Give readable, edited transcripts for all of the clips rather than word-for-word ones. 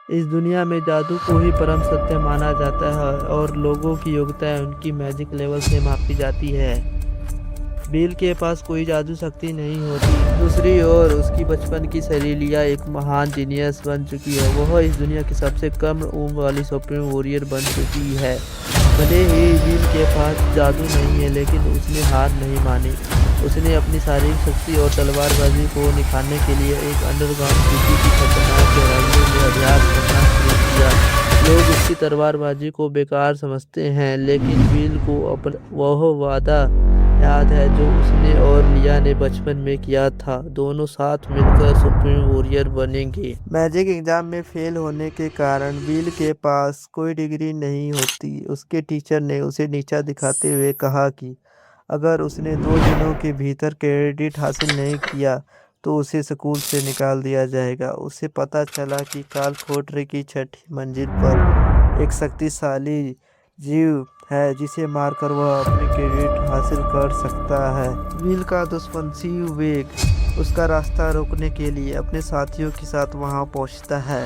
इस दुनिया में जादू को ही परम सत्य माना जाता है और लोगों की योग्यता उनकी मैजिक लेवल से मापी जाती है। बिल के पास कोई जादू शक्ति नहीं होती। दूसरी ओर उसकी बचपन की सहेलियां एक महान जीनियस बन चुकी है। वह इस दुनिया की सबसे कम उम्र वाली सुप्रीम वॉरियर बन चुकी है। भले ही बिल के पास जादू नहीं है, लेकिन उसने हार नहीं मानी। उसने अपनी शारीरिक शक्ति और तलवारबाजी को निखारने के लिए एक अंडरग्राउंड सिटी की खतरनाक गहराइयों में अभ्यास करना शुरू किया। लोग उसकी तलवारबाजी को बेकार समझते हैं, लेकिन बिल को वह वादा याद है जो उसने और लिया ने बचपन में किया था। दोनों साथ मिलकर सुप्रीम वॉरियर बनेंगे। मैजिक एग्जाम में फेल होने के कारण बिल के पास कोई डिग्री नहीं होती। उसके टीचर ने उसे नीचा दिखाते हुए कहा कि अगर उसने 2 दिनों के भीतर क्रेडिट हासिल नहीं किया तो उसे स्कूल से निकाल दिया जाएगा। उसे पता चला कि कालकोठरी की छठी मंजिल पर एक शक्तिशाली जीव है जिसे मारकर वह अपनी क्रेडिट हासिल कर सकता है। विल का दुश्मन सीव वेग उसका रास्ता रोकने के लिए अपने साथियों के साथ वहां पहुंचता है,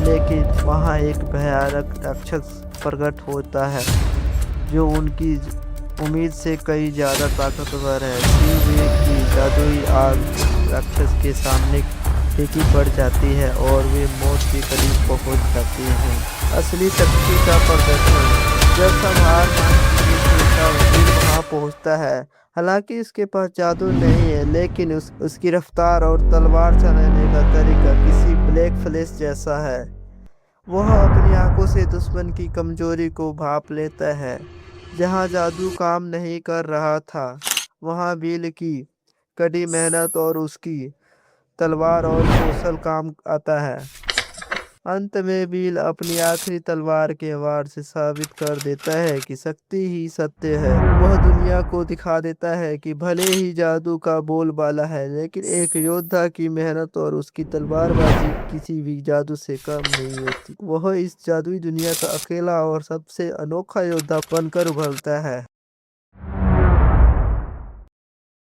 लेकिन वहां एक भयानक राक्षस प्रकट होता है जो उनकी उम्मीद से कई ज्यादा ताकतवर है। सीव वेग की जादुई आग राक्षस के सामने फीकी पड़ जाती है और वे मौत के करीब पहुंच जाते हैं। असली शक्ति का प्रदर्शन। जब संहार वीर वहां पहुंचता है, हालांकि उसके पास जादू नहीं है, लेकिन उसकी रफ्तार और तलवार चलाने का तरीका किसी ब्लैक फ्लैश जैसा है। वह अपनी आंखों से दुश्मन की कमजोरी को भाप लेता है। जहां जादू काम नहीं कर रहा था, वहां बिल की कड़ी मेहनत और उसकी तलवार और कौशल काम आता है। अंत में बिल अपनी आखिरी तलवार के वार से साबित कर देता है कि शक्ति ही सत्य है। वह दुनिया को दिखा देता है कि भले ही जादू का बोलबाला है, लेकिन एक योद्धा की मेहनत और उसकी तलवारबाजी किसी भी जादू से कम नहीं होती। वह इस जादुई दुनिया का अकेला और सबसे अनोखा योद्धा बनकर उभरता है।